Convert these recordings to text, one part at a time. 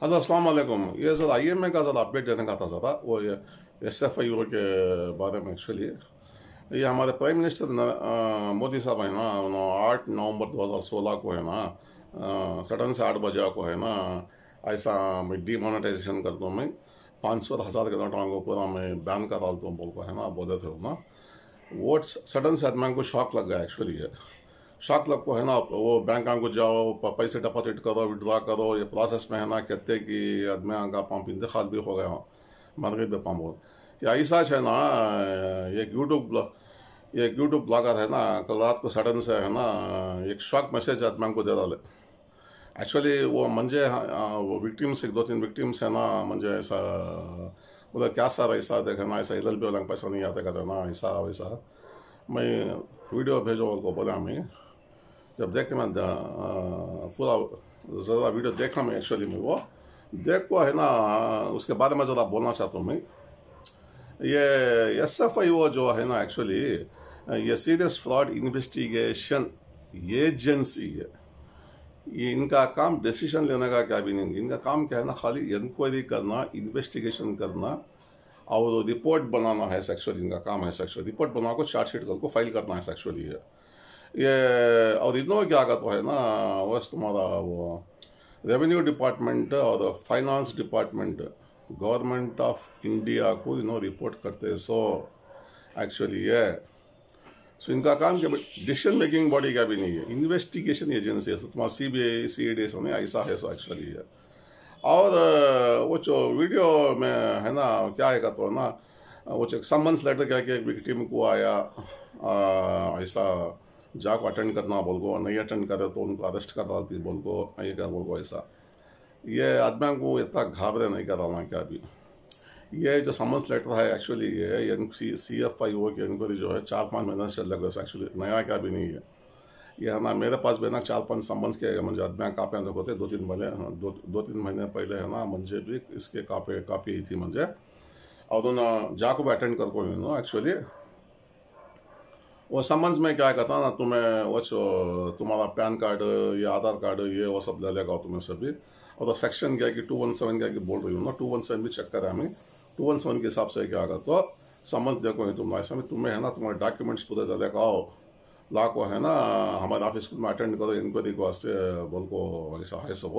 Hello अस्सलाम वालेकुम। ये सर आईएमए का सर अपडेट देने का था ज़रा, वो ये एसएफआईओ के बारे में। एक्चुअली ये हमारे प्राइम मिनिस्टर मोदी साहब है ना, उन्होंने 8 नवंबर 2016 को है ना, सडन से 8 बजे को है ना, ऐसा मैं डीमोनेटाइजेशन कर दूँ, मैं 500,000 के नोटों को पूरा मैं बैन कर डालता हूँ बोल को है ना, बोले थे ना। वो सडन से आदमी को शॉक लग गया एक्चुअली। है शॉक लग को है ना, वो बैंक को जाओ, पैसे डिपॉजिट करो, विड्रॉ करो, ये प्रोसेस में है ना कहते कि आदमी का पंप इंतकाल भी हो गया मर गई पंप हो या ऐसा है ना। एक यूट्यूब ब्लॉगर है ना, कल रात को सडन से है ना एक शॉक मैसेज आदमी को दे डाले। एक्चुअली वो मंजे वो विक्टिम्स, एक दो तीन विक्टिम्स है ना, मंजे ऐसा बोला क्या सर ऐसा देखा ना, ऐसा एल बी वाला पैसा नहीं आता कहते ना, ऐसा वैसा। मैं वीडियो भेजो को बोला, मैं जब देखते मैं पूरा ज़रा वीडियो देखा मैं। एक्चुअली मैं वो देख को है ना, उसके बारे में ज़रा बोलना चाहता हूँ मैं। ये एसएफआईओ जो है ना, एक्चुअली ये सीरियस फ्रॉड इन्वेस्टिगेशन एजेंसी है। ये इनका काम डिसीजन लेने का क्या भी नहीं, इनका काम क्या है ना, खाली इंक्वायरी करना, इन्वेस्टिगेशन करना और रिपोर्ट बनाना है। सेक्चुअली इनका काम है, सेक्चुअली रिपोर्ट बना को चार्जशीट को फाइल करना है सेक्चुअली है ये। और इन्होंने क्या कहता है ना, बस तुम्हारा वो रेवेन्यू डिपार्टमेंट और finance department government of India को इन्होंने रिपोर्ट करते हैं। सो एक्चुअली ये सो इनका काम क्या, डिसीजन मेकिंग बॉडी का भी नहीं है, इन्वेस्टिगेशन एजेंसी है। तुम्हारा सीबीआई सीईडी से नहीं ऐसा है। सो एक्चुअली है। और वो जो वीडियो में है ना, क्या है तो ना, वो जो समन्स लेटर क्या कि एक विक्टिम को आया ऐसा जाको अटेंड करना बोल को, नहीं अटेंड करे तो उनको अरेस्ट कर डालती बोल को, ये क्या बोल को ऐसा। ये आदमी को इतना घाबरे नहीं कराना क्या भी। ये जो समन्स लेटर है एक्चुअली ये CFIO की इंक्वायरी जो है 4-5 महीने से चल रहा है एक्चुअली, नया क्या भी नहीं है। ये है ना, मेरे पास भी ना 4-5 समन्स के म्हणजे आदमी कापे होते 2-3 महीने पहले है ना, मुझे भी इसके कापी थी मुझे, और उन्होंने जाको भी अटेंड कर को एक्चुअली। वो समन्स में क्या कहता ना, तुम्हें वो तुम्हारा पैन कार्ड या आधार कार्ड ये वो सब ले लेगा तुम्हें सभी। और तो सेक्शन क्या कि 217 क्या कि बोल रही हूँ ना, 217 भी चेक करा हमें। 217 के हिसाब से क्या आगा तो समझ देखो तुम ऐसा में, तुम्हें है ना तुम्हारे डॉक्यूमेंट्स पूरे दे लेगा आओ ला को है ना, हमारे ऑफिस में अटेंड करो इंक्वायरी को वास्ते बोल को ऐसा है सब।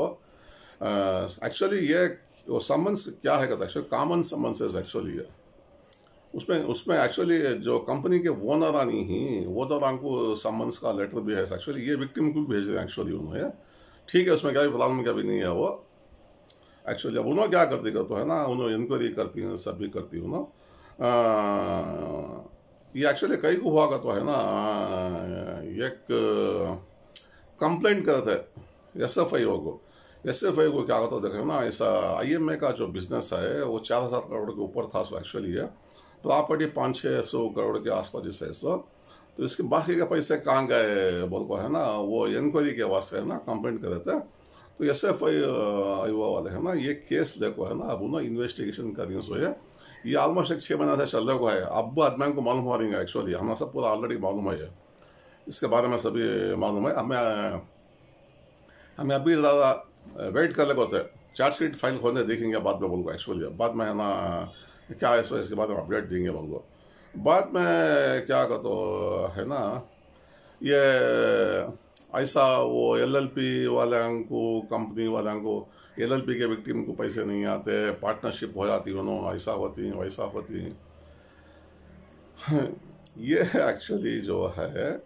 एक्चुअली ये वो समन्स क्या है कहता है, एक्चुअली कॉमन समन्स एक्चुअली है। उसमें एक्चुअली जो कंपनी के ओनर नहीं ही वो तो को समन्स का लेटर भी है एक्चुअली, ये विक्टिम को भी भेज रहे हैं एक्चुअली उन्होंने। ठीक है, उसमें क्या भी प्रॉब्लम क्या भी नहीं है वो एक्चुअली। अब उन्होंने क्या करती तो है ना, उन्होंने इंक्वायरी करती हैं, सब भी करती हूँ ना। ये एक्चुअली कई को हुआ तो है ना, एक कंप्लेंट करते एसएफआईओ को। एसएफआईओ को क्या होता देखो ना, ऐसा आईएमए का जो बिजनेस है वो 4,000 करोड़ के ऊपर था। सो एक्चुअली है प्रॉपर्टी 500-600 करोड़ के आसपास जैसे सो। तो इसके बाकी के पैसे कहाँ गए बोल को है ना, वो इंक्वायरी के वास्ते है ना कंप्लेंट कर देते। तो एसएफआईओ वाले है ना, ये केस देखो है ना, अब उन्होंने इन्वेस्टिगेशन करी सो ये ऑलमोस्ट एक 6 महीने से चल रहा है। अब आदमी को मालूम हो रही है एक्चुअली, हमें सब पूरा ऑलरेडी मालूम है, इसके बारे में सभी मालूम है। हमें अभी ज़्यादा वेट कर लगे होते, चार्जशीट फाइल खोलने देखेंगे बाद में बोल को एक्चुअली। बाद में है ना क्या है सो इसके बारे में अपडेट देंगे बोल को। बाद में क्या कहते तो है ना, ये ऐसा वो LLP वाले को, कंपनी वाले को LLP के विक्टिम को पैसे नहीं आते, पार्टनरशिप हो जाती उन्होंने, ऐसा होती वैसा होती। ये एक्चुअली जो है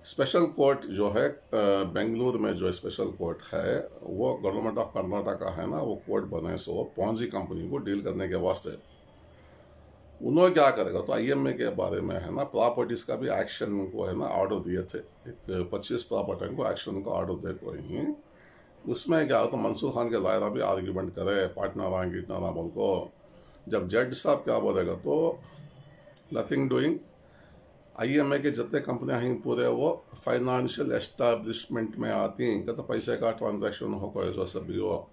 स्पेशल कोर्ट जो है बेंगलुरु में, जो स्पेशल कोर्ट है वो गवर्नमेंट ऑफ कर्नाटका है ना, वो कोर्ट बने सो पॉन्जी कंपनी को डील करने के वास्ते। उन्होंने क्या करेगा तो आईएमए के बारे में है ना, प्रॉपर्टीज का भी एक्शन को है ना ऑर्डर दिए थे, एक 25 प्रॉपर्टी को एक्शन का ऑर्डर दे को ही। उसमें क्या हो तो मंसूर खान के लायरा भी आर्ग्यूमेंट करे, पार्टनर आएंगे इतना ना बोल को। जब जज साहब क्या बोलेगा तो नथिंग डूइंग, आईएमए के जितने कंपनियां हैं पूरे वो फाइनेंशियल एस्टैब्लिशमेंट में आती हैं, तो पैसे का ट्रांजैक्शन हो कोई जो सभी वो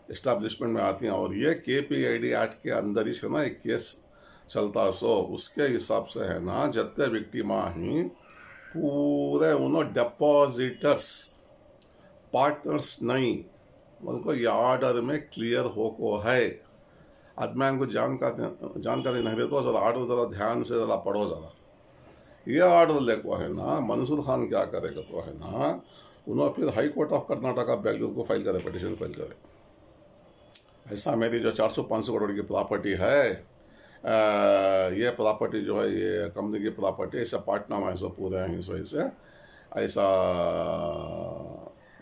एस्टैब्लिशमेंट में आती हैं। और ये KPID एक्ट के अंदर ही है ना एक केस चलता। सो उसके हिसाब से है ना, जितने विक्टिमा ही पूरे उन्होंने डिपॉजिटर्स, पार्टनर्स नहीं, बोल ये ऑर्डर में क्लियर हो को है। आदमी को जानकारी नहीं देते, जरा ऑर्डर जरा ध्यान से जरा पढ़ो जरा। ये ऑर्डर लेको है ना, मंसूर खान क्या करेगा तो है ना, उन्होंने फिर high court of Karnataka Bengaluru को फाइल करे, पिटिशन फाइल करे। ऐसा मेरी जो 400-500 करोड़ की प्रॉपर्टी है, ये प्रॉपर्टी जो है ये कंपनी की प्रॉपर्टी, ऐसा पार्टनर में ऐसा पूरे हैं, इस वजह से ऐसा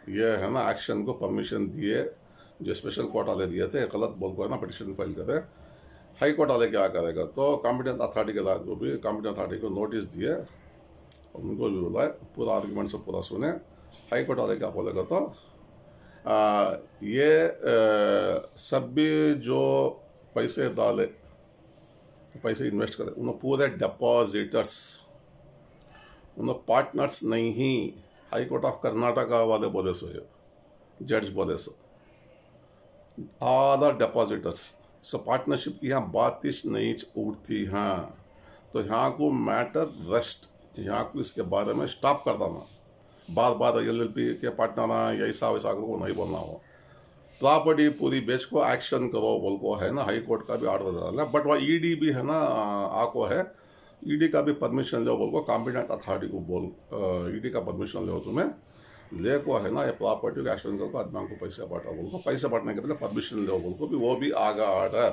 ये है ना एक्शन को परमिशन दिए, जो स्पेशल कोर्ट वाले दिए थे, गलत बोल को है ना पिटिशन फाइल करे। हाई कोर्ट वाले क्या करेगा तो कॉम्पिटेंट अथॉरिटी के को भी, कॉम्पिटेंट अथॉरिटी को नोटिस दिए, उनको भी बुलाए, पूरा आर्ग्यूमेंट से पूरा सुने। हाई कोर्ट वाले क्या बोलेगा तो ये सब भी जो पैसे डाले, पैसे इन्वेस्ट करे, उन्होंने पूरे डिपॉजिटर्स, उन्होंने पार्टनर्स नहीं ही। हाई कोर्ट ऑफ कर्नाटका वाले बोले सो, ये जज बोले so all are depositors. So partnership की यहाँ बात इस नहीं उठती। हाँ तो यहाँ को मैटर रेस्ट, यहाँ को इसके बारे में स्टॉप कर देना। बार बार LLP के पार्टनर या ऐसा वैसा को नहीं बोलना हो। प्रॉपर्टी पूरी बेच को एक्शन करो बोल को है ना, हाई कोर्ट का भी ऑर्डर डाला। बट वह ED भी है ना आको है, ED का भी परमिशन लो बोल को, कॉम्पिटेंट अथॉरिटी को बोल ED का परमिशन लो तुम्हें ले को है ना, ये प्रॉपर्टी का एक्शन करो, आदमी को पैसे बांटा बोल को, पैसे बांटने के पहले परमिशन लो बोल को भी, वो भी आगा ऑर्डर।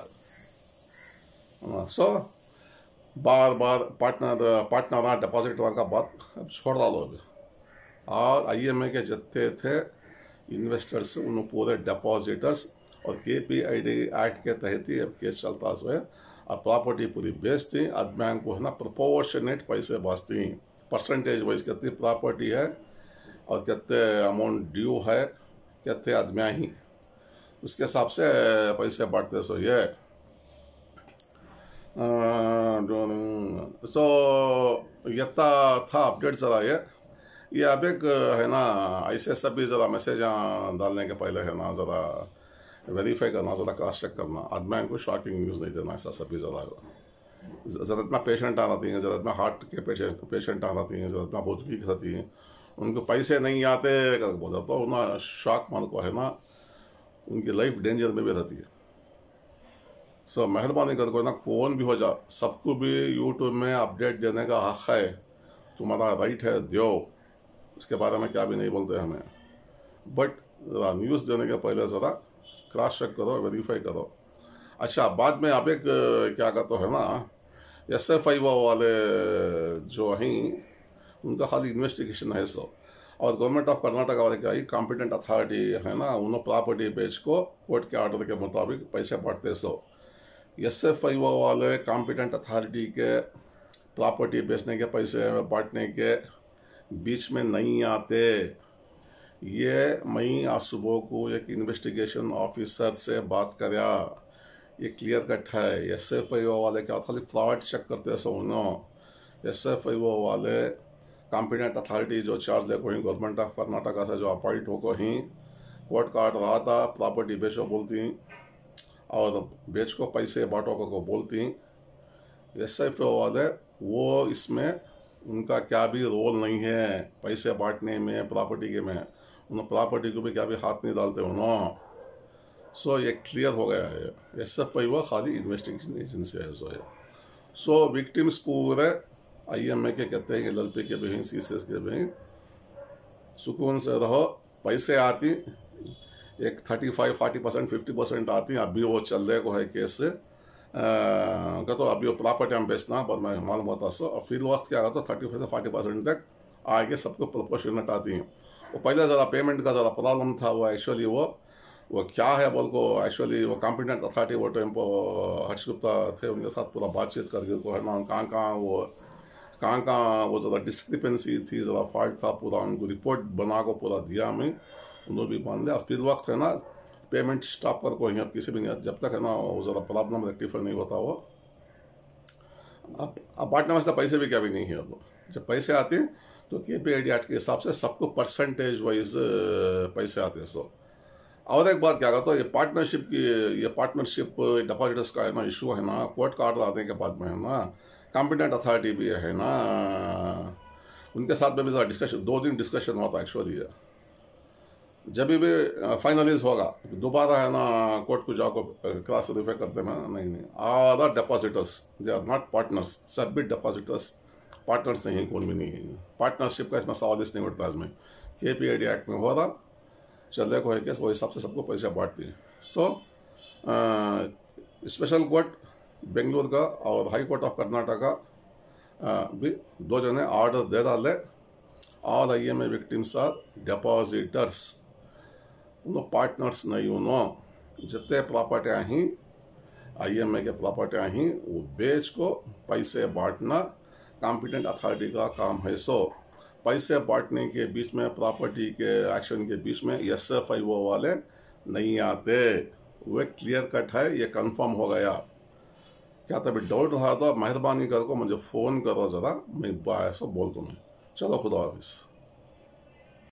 सो बार बार पार्टनर डिपॉजिटर का बात अब छोड़ डालो अभी। और IMA के जितने थे इन्वेस्टर्स, उन पूरे डिपॉजिटर्स, और KPID एक्ट के तहत ही अब केस चलता हुआ है। अब प्रॉपर्टी पूरी बेचती, आदमी को है ना प्रोपोर्शनेट पैसे बचती, परसेंटेज वाइज कितनी प्रॉपर्टी है और कितने अमाउंट ड्यू है, कितने आदमी ही, उसके हिसाब से पैसे बांटते। सो ये सो यत्ता था अपडेट जरा ये अब एक है ना, ऐसे सभी ज़रा मैसेज डालने के पहले है ना ज़रा वेरीफाई करना, ज़रा क्रॉस चेक करना, आदमी को शॉकिंग न्यूज़ नहीं देना। ऐसा सभी ज़रूरत में पेशेंट आ रहती हैं, ज़रूरत में हार्ट के पेशेंट आ रहती हैं, ज़रूरत में बहुत वीक रहती हैं, उनको पैसे नहीं आते कर बोला तो ना शॉक मान को है ना, उनकी लाइफ डेंजर में भी रहती है। सो मेहरबानी कर को ना, कौन भी हो जा, सबको भी यूट्यूब में अपडेट देने का हक है, तुम्हारा राइट है, दो, इसके बारे में क्या भी नहीं बोलते हमें। बट न्यूज़ देने के पहले ज़रा क्रॉस चेक करो, वेरीफाई करो। अच्छा बाद में आप एक क्या कहते हो है ना, SFIO वाले जो हैं उनका खाली इन्वेस्टिगेशन है सो, और गवर्नमेंट ऑफ कर्नाटका वाले क्या ही कॉम्पिटेंट अथॉरिटी है ना, उन्होंने प्रॉपर्टी बेच को कोर्ट के ऑर्डर के मुताबिक पैसे बांटते। सो SFIO वाले कॉम्पिटेंट अथॉरिटी के प्रॉपर्टी बेचने के पैसे बांटने के बीच में नहीं आते। ये मैं आज सुबह को एक इन्वेस्टिगेशन ऑफिसर से बात करा, ये क्लियर कट है। SFIO वाले क्या खाली फ्रॉड चेक करते सो उन्होंने, SFIO वाले कॉम्पिटेंट अथॉरिटी जो चार्ज लेको ही गवर्नमेंट ऑफ कर्नाटका से जो अपॉइंट हो को ही कोर्ट का ऑर्डर रहा था, प्रॉपर्टी बेचो बोलती और बेच को पैसे बांटो को बोलती। SFIO वाले वो इसमें उनका क्या भी रोल नहीं है पैसे बांटने में, प्रॉपर्टी के में, उन प्रॉपर्टी को भी क्या भी हाथ नहीं डालते उन्होंने। सो ये क्लियर हो गया है, SFIO खाली इन्वेस्टिगेशन एजेंसी है। सो विक्टिम्स पूरे IMA के कहते हैं कि LLP के भी हैं, CCS के भी हैं, सुकून से रहो। पैसे आती एक 35-40% 50% आती, अभी वो चल रहे को है केस से तो अभी वो प्रॉपर्टी हम बेचना पर मैं मालूम होता सो, और फिर वक्त क्या होता 35 से 40% तक आगे सबको प्रोपोर्शनेट आती हैं। वो पहले ज़रा पेमेंट का ज़रा प्रॉब्लम था, वो एक्चुअली वो क्या है बोल को, एक्चुअली वो कॉम्पिटेंट अथॉरिटी वो टाइम पर हर्ष गुप्ता थे, उनके साथ पूरा बातचीत करके को है ना कहाँ कहाँ वो ज़रा डिस्क्रिपेंसी थी, ज़रा फॉल्ट था, पूरा उनको रिपोर्ट बना को पूरा दिया हमें, उन्होंने भी मान लिया। फिर वक्त है ना पेमेंट स्टॉप कर को, यहाँ किसी भी नहीं, जब तक है ना वो ज़रा प्रॉब्लम रेक्टिफाई नहीं होता वो। अब बांटने वास्ते पैसे भी क्या भी नहीं है। अब जब पैसे आते हैं तो KPID एक्ट के हिसाब से सबको परसेंटेज वाइज पैसे आते हैं। सो और एक बात क्या कहता है, ये पार्टनरशिप डिपॉजिटर्स का है ना इशू है ना, कोर्ट का ऑर्डर आने के बाद में है ना, कॉम्पिटेंट अथॉरिटी भी है ना, उनके साथ में भी ज़रा डिस्कशन, 2 दिन डिस्कशन हुआ था एक्चुअली। जब भी फाइनलाइज होगा दोबारा है ना कोर्ट को जाओ क्लास रिफर करते हैं नहीं are the depositors they are not partners सब भी डिपॉजिटर्स पार्टनर्स नहीं कौन भी नहीं है पार्टनरशिप का इसमें सवाल इस नहीं उठता इसमें KPID एक्ट में हो रहा चल रहा कोई केस वो हिसाब से सबको पैसे बांटती है सो स्पेशल कोर्ट बेंगलुरु का और हाई कोर्ट ऑफ कर्नाटका भी दो जने ऑर्डर दे डाले all IMA victims are depositors उन पार्टनर्स नहीं उनो जितने प्रॉपर्टियाँ ही IMA के प्रॉपर्टियाँ ही वो बेच को पैसे बांटना कॉम्पिटेंट अथॉरिटी का काम है सो पैसे बांटने के बीच में प्रॉपर्टी के एक्शन के बीच में SFIO वाले नहीं आते वो क्लियर कट है ये कंफर्म हो गया क्या तभी डाउट रहा तो मेहरबानी कर को मुझे फ़ोन करो ज़रा मैं सो बोल तुम्हें चलो खुदा हाफिज़।